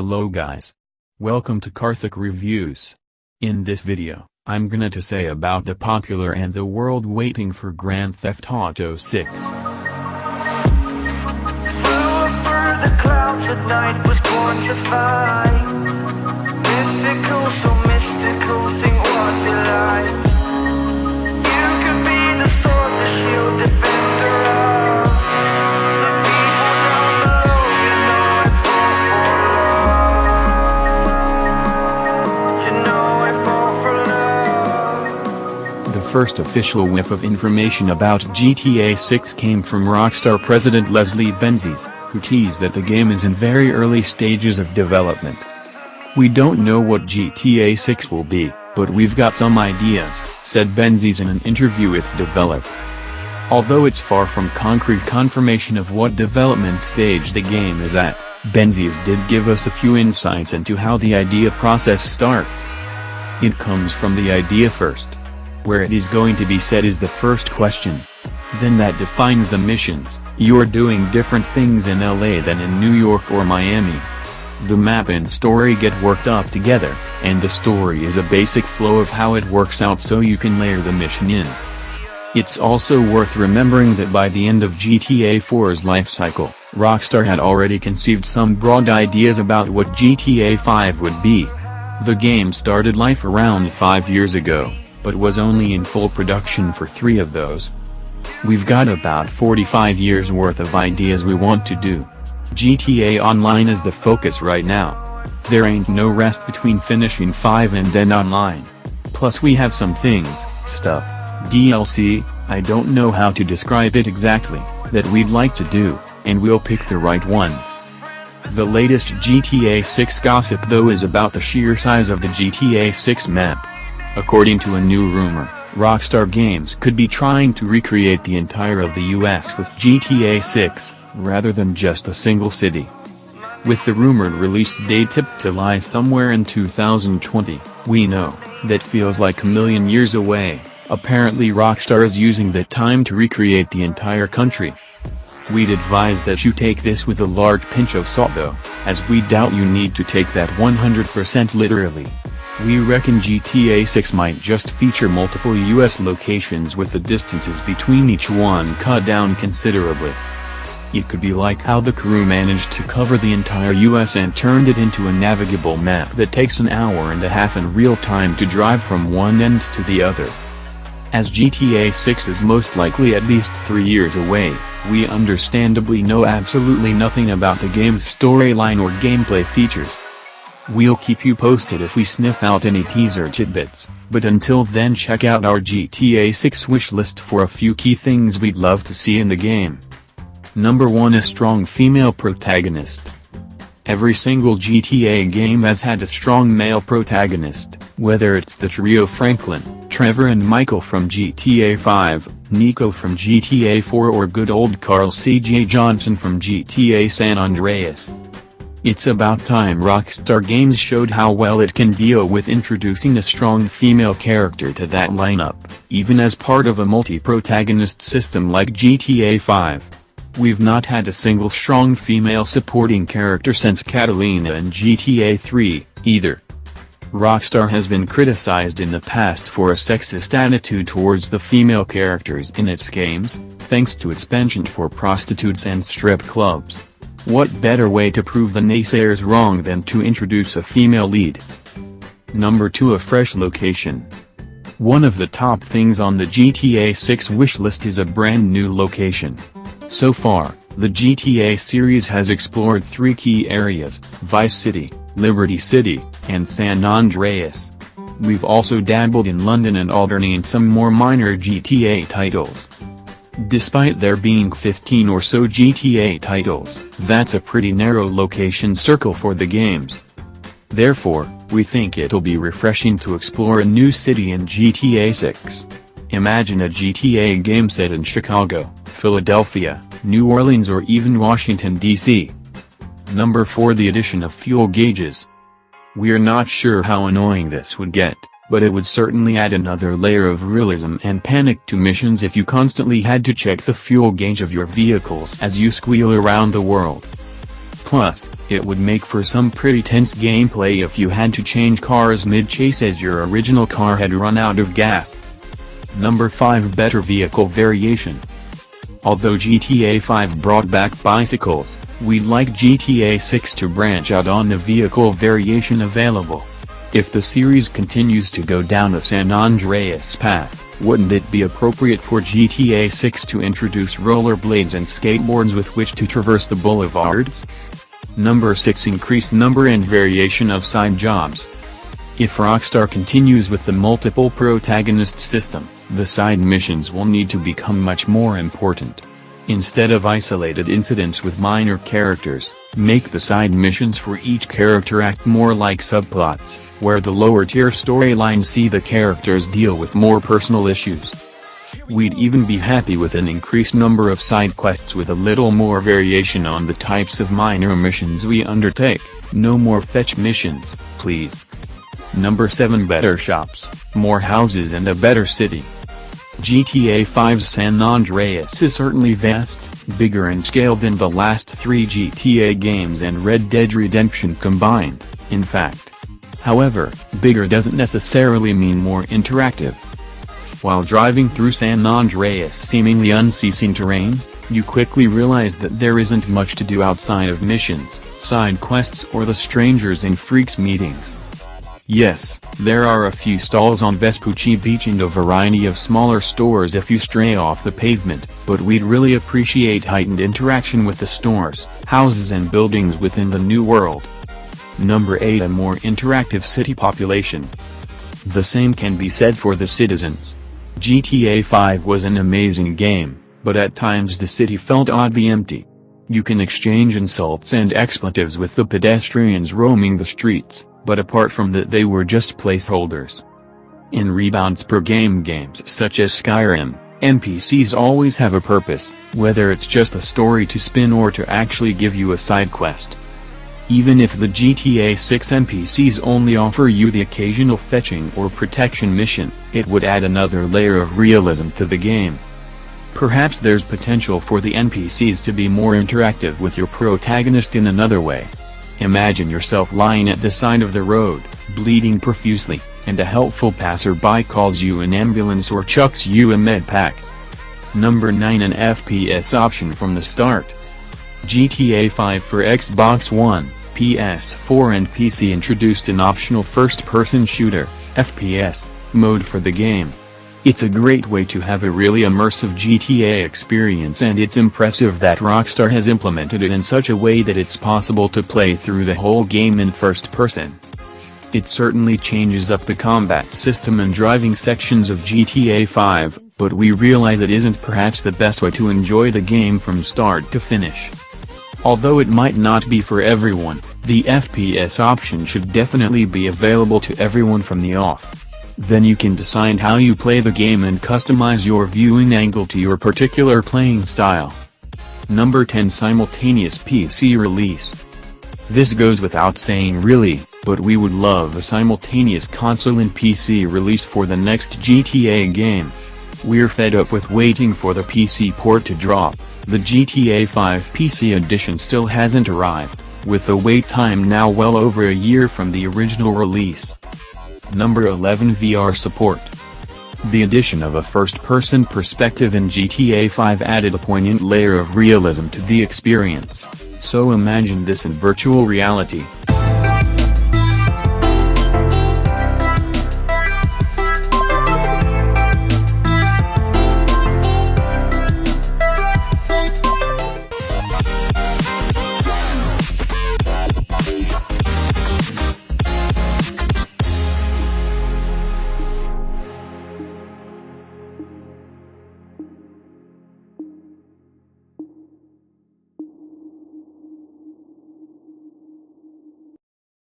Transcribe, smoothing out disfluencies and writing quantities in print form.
Hello guys. Welcome to KARTHIK Reviews. In this video, I'm gonna to say about the popular and the world waiting for Grand Theft Auto 6. Flew up through the clouds at night, was born to fight. Mythical, so mystical, think what you like. You could be the sword, the shield, defender of the people down below. You know I fall for love. You know I fall for love. The first official whiff of information about GTA 6 came from Rockstar president Leslie Benzies, who teased that the game is in very early stages of development. "We don't know what GTA 6 will be, but we've got some ideas," said Benzies in an interview with Develop. Although it's far from concrete confirmation of what development stage the game is at, Benzies did give us a few insights into how the idea process starts. It comes from the idea first. Where it is going to be set is the first question. Then that defines the missions. You're doing different things in LA than in New York or Miami. The map and story get worked up together, and the story is a basic flow of how it works out so you can layer the mission in. It's also worth remembering that by the end of GTA 4's life cycle, Rockstar had already conceived some broad ideas about what GTA 5 would be. The game started life around 5 years ago, but was only in full production for 3 of those. We've got about 45 years worth of ideas we want to do. GTA Online is the focus right now. There ain't no rest between finishing 5 and then Online. Plus we have some things, stuff, DLC, I don't know how to describe it exactly, that we'd like to do, and we'll pick the right ones. The latest GTA 6 gossip though is about the sheer size of the GTA 6 map. According to a new rumor, Rockstar Games could be trying to recreate the entire of the US with GTA 6. Rather than just a single city. With the rumored release date tipped to lie somewhere in 2020, we know, that feels like a million years away. Apparently Rockstar is using that time to recreate the entire country. We'd advise that you take this with a large pinch of salt though, as we doubt you need to take that 100% literally. We reckon GTA 6 might just feature multiple US locations with the distances between each one cut down considerably. It could be like how the crew managed to cover the entire US and turned it into a navigable map that takes an hour and a half in real time to drive from one end to the other. As GTA 6 is most likely at least 3 years away, we understandably know absolutely nothing about the game's storyline or gameplay features. We'll keep you posted if we sniff out any teaser tidbits, but until then check out our GTA 6 wishlist for a few key things we'd love to see in the game. Number 1, a strong female protagonist. Every single GTA game has had a strong male protagonist, whether it's the trio Franklin, Trevor and Michael from GTA 5, Nico from GTA 4 or good old Carl C.J. Johnson from GTA San Andreas. It's about time Rockstar Games showed how well it can deal with introducing a strong female character to that lineup, even as part of a multi-protagonist system like GTA 5. We've not had a single strong female supporting character since Catalina in GTA 3, either. Rockstar has been criticized in the past for a sexist attitude towards the female characters in its games, thanks to its penchant for prostitutes and strip clubs. What better way to prove the naysayers wrong than to introduce a female lead? Number 2, a fresh location. One of the top things on the GTA 6 wishlist is a brand new location. So far, the GTA series has explored 3 key areas, Vice City, Liberty City, and San Andreas. We've also dabbled in London and Alderney and some more minor GTA titles. Despite there being 15 or so GTA titles, that's a pretty narrow location circle for the games. Therefore, we think it'll be refreshing to explore a new city in GTA 6. Imagine a GTA game set in Chicago, Philadelphia, New Orleans or even Washington, D.C. Number 4, the addition of fuel gauges. We're not sure how annoying this would get, but it would certainly add another layer of realism and panic to missions if you constantly had to check the fuel gauge of your vehicles as you squeal around the world. Plus, it would make for some pretty tense gameplay if you had to change cars mid-chase as your original car had run out of gas. Number 5. Better vehicle variation. Although GTA 5 brought back bicycles, we'd like GTA 6 to branch out on the vehicle variation available. If the series continues to go down the San Andreas path, wouldn't it be appropriate for GTA 6 to introduce rollerblades and skateboards with which to traverse the boulevards? Number 6. Increased number and variation of side jobs. If Rockstar continues with the multiple protagonist system, the side missions will need to become much more important. Instead of isolated incidents with minor characters, make the side missions for each character act more like subplots, where the lower-tier storylines see the characters deal with more personal issues. We'd even be happy with an increased number of side quests with a little more variation on the types of minor missions we undertake. No more fetch missions, please. Number 7. Better shops, more houses and a better city. GTA 5's San Andreas is certainly vast, bigger in scale than the last 3 GTA games and Red Dead Redemption combined, in fact. However, bigger doesn't necessarily mean more interactive. While driving through San Andreas' seemingly unceasing terrain, you quickly realize that there isn't much to do outside of missions, side quests or the strangers in Freaks meetings. Yes, there are a few stalls on Vespucci Beach and a variety of smaller stores if you stray off the pavement, but we'd really appreciate heightened interaction with the stores, houses and buildings within the new world. Number 8. A more interactive city population. The same can be said for the citizens. GTA 5 was an amazing game, but at times the city felt oddly empty. You can exchange insults and expletives with the pedestrians roaming the streets, but apart from that they were just placeholders. In rebounds per game games such as Skyrim, NPCs always have a purpose, whether it's just a story to spin or to actually give you a side quest. Even if the GTA 6 NPCs only offer you the occasional fetching or protection mission, it would add another layer of realism to the game. Perhaps there's potential for the NPCs to be more interactive with your protagonist in another way. Imagine yourself lying at the side of the road, bleeding profusely, and a helpful passerby calls you an ambulance or chucks you a med pack. Number 9. An FPS option from the start. GTA 5 for Xbox One, PS4 and PC introduced an optional first-person shooter, FPS, mode for the game. It's a great way to have a really immersive GTA experience, and it's impressive that Rockstar has implemented it in such a way that it's possible to play through the whole game in first person. It certainly changes up the combat system and driving sections of GTA 5, but we realize it isn't perhaps the best way to enjoy the game from start to finish. Although it might not be for everyone, the FPS option should definitely be available to everyone from the off. Then you can decide how you play the game and customize your viewing angle to your particular playing style. Number 10. Simultaneous PC release. This goes without saying really, but we would love a simultaneous console and PC release for the next GTA game. We're fed up with waiting for the PC port to drop. The GTA 5 PC edition still hasn't arrived, with the wait time now well over a year from the original release. Number 11. VR support. The addition of a first-person perspective in GTA 5 added a poignant layer of realism to the experience. So imagine this in virtual reality,